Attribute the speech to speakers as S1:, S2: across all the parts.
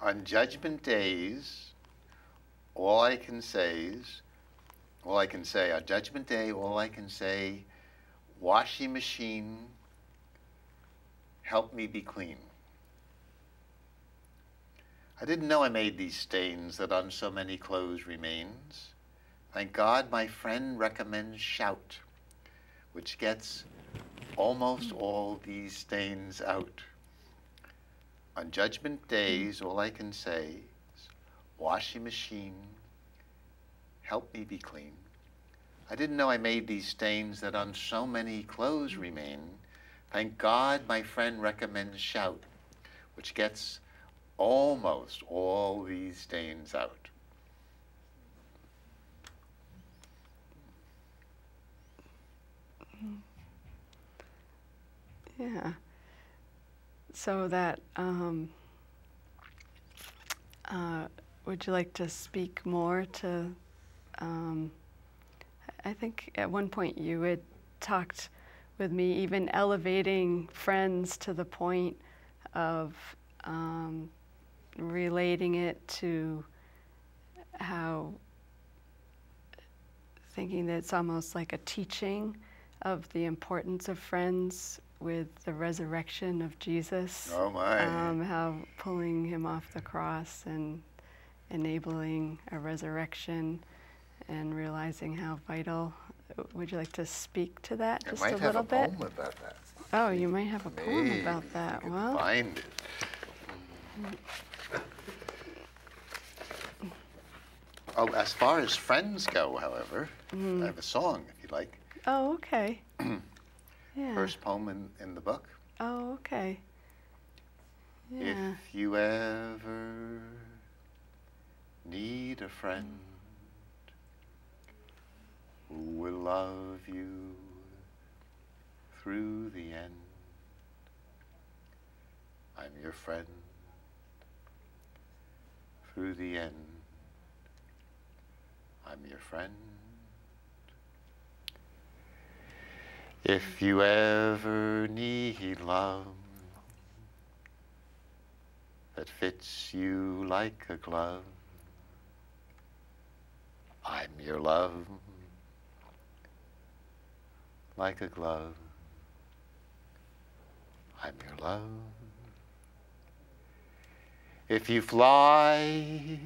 S1: On judgment days, all I can say, on judgment day, all I can say, washing machine, help me be clean. I didn't know I made these stains that on so many clothes remains. Thank God my friend recommends shout, which gets almost all these stains out. On judgment days, all I can say is, washing machine, help me be clean. I didn't know I made these stains that on so many clothes remain. Thank God my friend recommends shout, which gets almost all these stains out.
S2: Yeah. So that, would you like to speak more to, I think at one point you had talked with me even elevating friends to the point of relating it to how, thinking that it's almost like a teaching of the importance of friends with the resurrection of Jesus.
S1: Oh my.
S2: How pulling him off the cross and enabling a reresurrection and realizing how vital. Would you like to speak to that just a little bit?
S1: I might have a poem about that.
S2: Oh, you might have a poem
S1: Maybe
S2: about that.
S1: you can
S2: Well,
S1: find it. Oh, as far as friends go, however, I have a song, if you like.
S2: oh, okay. Yeah.
S1: First poem in the book.
S2: Oh, okay. Yeah.
S1: If you ever need a friend who will love you through the end, I'm your friend through the end. I'm your friend. If you ever need love that fits you like a glove, I'm your love, like a glove. I'm your love. If you fly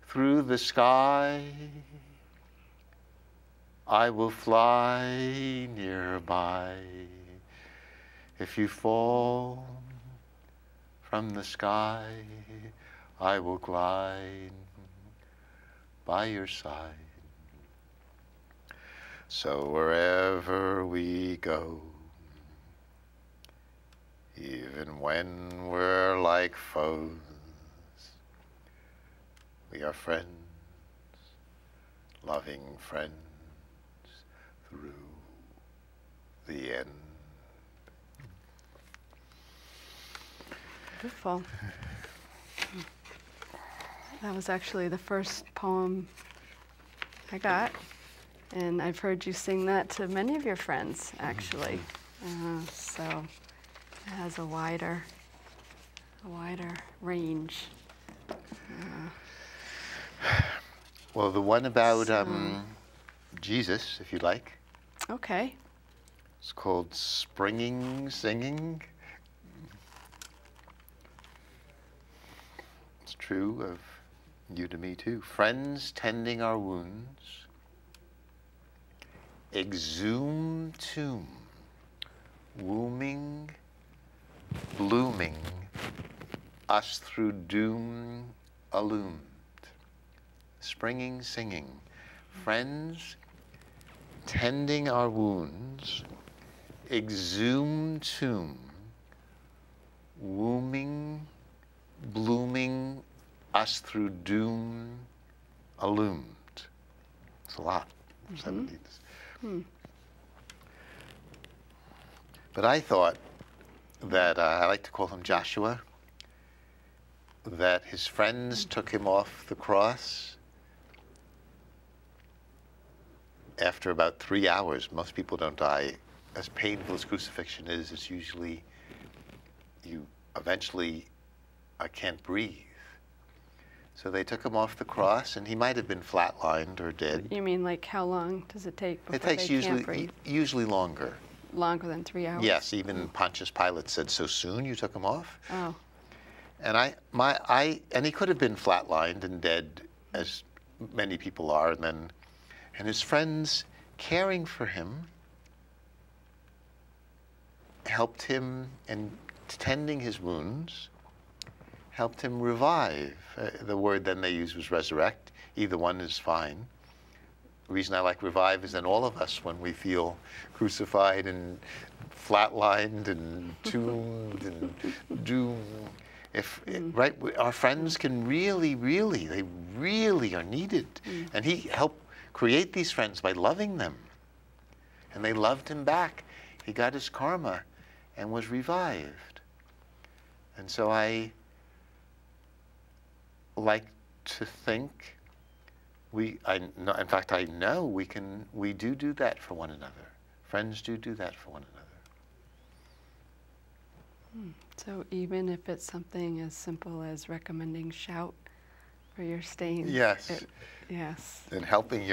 S1: through the sky, I will fly nearby. If you fall from the sky, I will glide by your side. So wherever we go, even when we're like foes, we are friends, loving friends through the end.
S2: Beautiful. That was actually the first poem I got, and I've heard you sing that to many of your friends, actually. So it has a wider range.
S1: Well, the one about Jesus, if you like,
S2: Okay.
S1: it's called Springing Singing. It's true of you to me too. Friends tending our wounds, exhume tomb, wombing, blooming, us through doom illumined. Springing, singing, friends tending our wounds, exhume tomb, wombing, blooming, us through doom illumined. It's a lot. 70s. But I thought that, I like to call him Joshua, that his friends took him off the cross after about 3 hours. Most people don't die. As painful as crucifixion is, it's usually, you eventually can't breathe. So they took him off the cross, and he might have been flatlined or dead.
S2: You mean like how long does it take before
S1: It takes
S2: they can't breathe?
S1: usually longer.
S2: Longer than 3 hours?
S1: Yes, even Pontius Pilate said, "So soon you took him off?"
S2: Oh.
S1: And and he could have been flatlined and dead, as many people are, and his friends caring for him helped him, and tending his wounds helped him revive. The word then they used was resurrect. Either one is fine. The reason I like revive is then all of us, when we feel crucified and flatlined and tombed and doomed, right, our friends can really are needed. And he helped create these friends by loving them. And they loved him back. He got his karma and was revived. And so I like to think in fact, I know we do that for one another. Friends do that for one another.
S2: So even if it's something as simple as recommending shout for your stains.
S1: Yes.
S2: Yes.
S1: And helping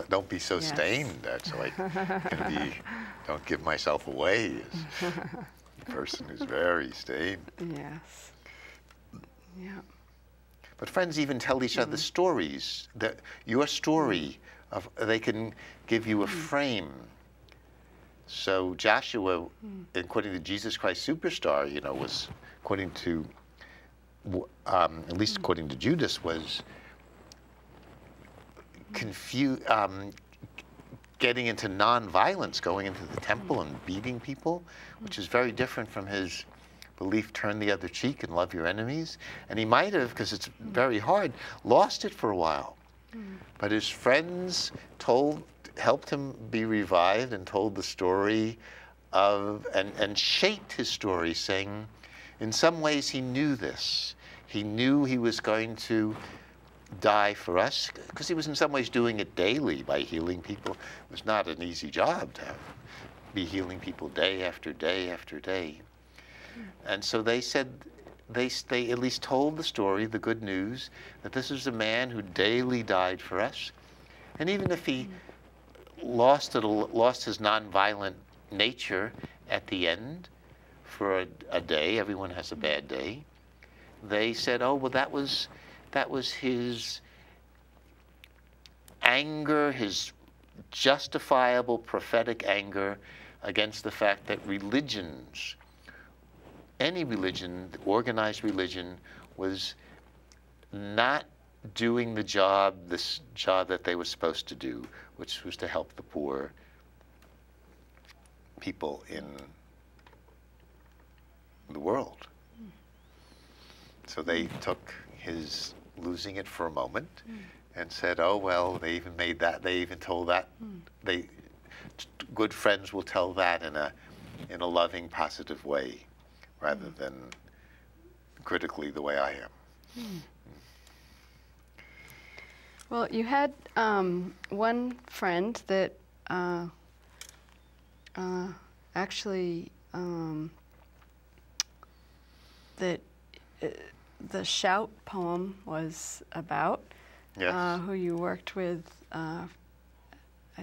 S1: don't be so stained, so I don't give myself away as a person who's very stained.
S2: Yes. Yeah.
S1: But friends even tell each other stories. Your story, they can give you a frame. So Joshua, according to Jesus Christ Superstar, was, according to, at least according to Judas, was getting into non-violence, going into the temple and beating people, which is very different from his belief, turn the other cheek and love your enemies. And he might have, because it's very hard, lost it for a while. But his friends helped him be revived and told the story and shaped his story, saying, in some ways he knew this. He knew he was going to die for us, because he was in some ways doing it daily by healing people. It was not an easy job to be healing people day after day after day. And so they said, they at least told the story, the good news, that this is a man who daily died for us. And even if he lost his nonviolent nature at the end for a day, everyone has a bad day, they said, oh, well, that was his anger, his justifiable prophetic anger against the fact that religions, any religion, organized religion, was not doing this job that they were supposed to do, which was to help the poor people in the world. So they took his losing it for a moment and said, oh, well, they even made that, they even told that, good friends will tell that in a loving, positive way, rather than critically the way I am.
S2: Well, you had one friend that actually that the Shout poem was about,
S1: Yes.
S2: who you worked with, I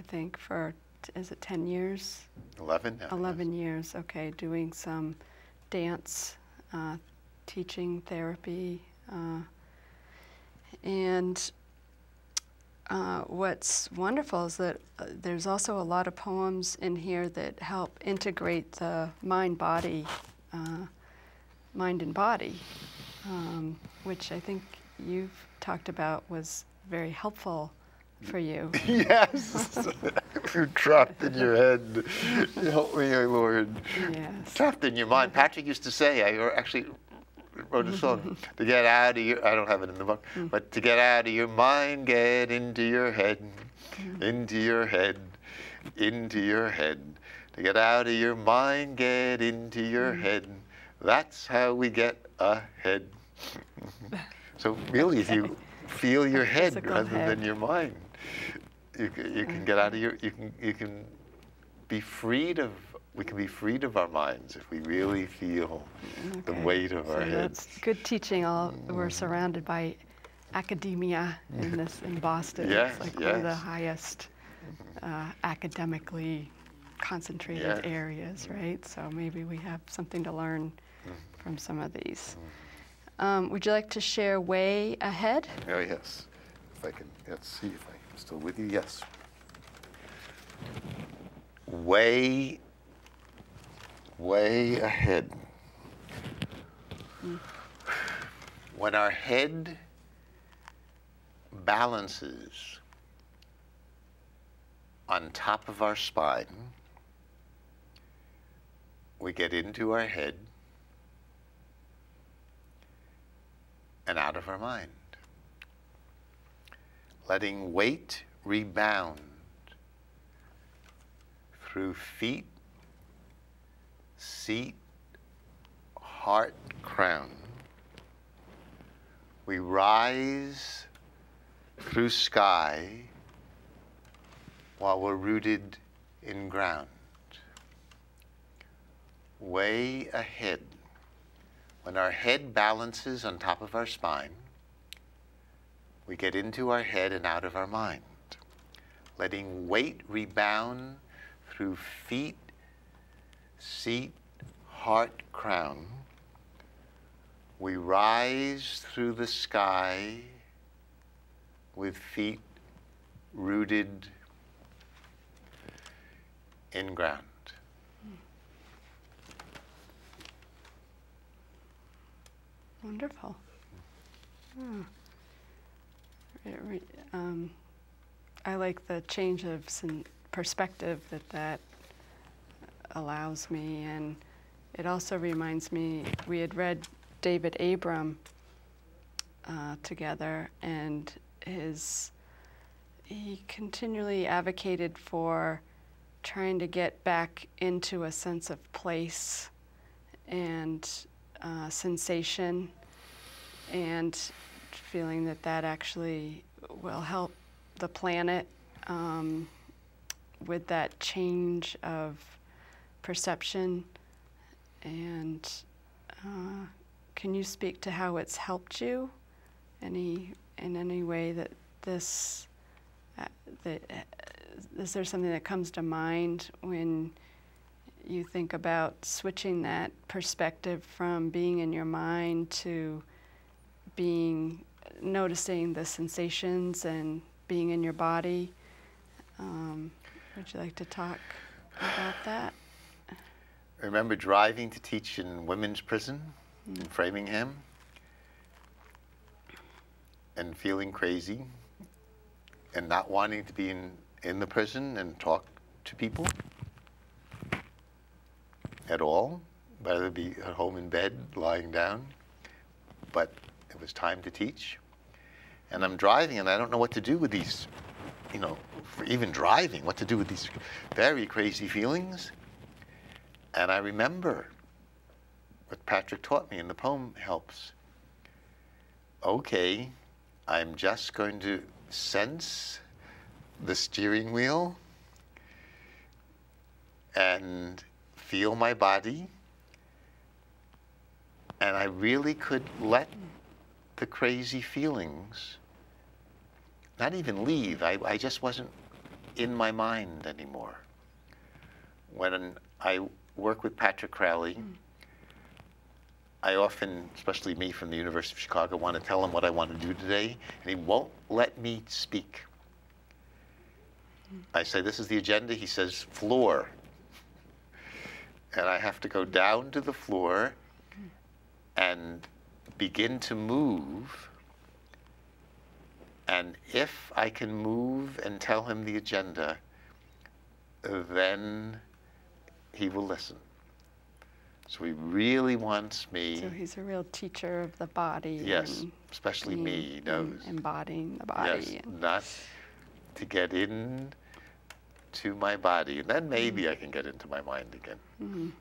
S2: think, for, is it 10 years?
S1: 11 now.
S2: 11 years, okay, doing some dance, teaching therapy, and what's wonderful is that there's also a lot of poems in here that help integrate the mind and body, which I think you've talked about was very helpful for you.
S1: Yes. You're trapped in your head. Help me, O Lord.
S2: Yes.
S1: Trapped in your mind. Patrick used to say, I actually wrote a song, to get out of your, I don't have it in the book, but to get out of your mind, get into your head, into your head, into your head. To get out of your mind, get into your head. That's how we get ahead. So really, if you feel your head rather than your mind, you can get out of your, you can be freed of, we can be freed of our minds if we really feel the weight of our heads.
S2: That's good teaching. We're surrounded by academia in Boston.
S1: Yes,
S2: It's like one of the
S1: yes.
S2: highest academically concentrated areas, right? So maybe we have something to learn from some of these. Would you like to share Way Ahead?
S1: Oh, yes. If I can, let's see if I'm still with you. Yes. Way ahead. When our head balances on top of our spine, we get into our head and out of our mind, letting weight rebound through feet, seat, heart, crown. We rise through sky while we're rooted in ground. Way ahead. When our head balances on top of our spine, we get into our head and out of our mind, letting weight rebound through feet, seat, heart, crown. We rise through the sky with feet rooted in ground.
S2: Wonderful. I like the change of perspective that allows me, and it also reminds me, we had read David Abram together, and he continually advocated for trying to get back into a sense of place and sensation, and feeling that actually will help the planet with that change of perception. And can you speak to how it's helped you in any way that this is there something that comes to mind when you think about switching that perspective from being in your mind to noticing the sensations and being in your body? Would you like to talk about that?
S1: I remember driving to teach in women's prison in Framingham and feeling crazy and not wanting to be in the prison and talk to people at all, rather be at home in bed, lying down. But it was time to teach. And I'm driving and I don't know what to do with these, for even driving, what to do with these very crazy feelings. And I remember what Patrick taught me, and the poem helps. Okay, I'm just going to sense the steering wheel and feel my body, and I really could let the crazy feelings not even leave. I just wasn't in my mind anymore. When I work with Patrick Crowley, I often, especially me from the University of Chicago, want to tell him what I want to do today, and he won't let me speak. I say, this is the agenda. He says, floor. And I have to go down to the floor and begin to move. And if I can move and tell him the agenda, then he will listen. So he really wants me.
S2: So he's a real teacher of the body.
S1: Yes, especially me, he knows.
S2: Embodying the body.
S1: Yes, not to get in to my body. And then maybe I can get into my mind again.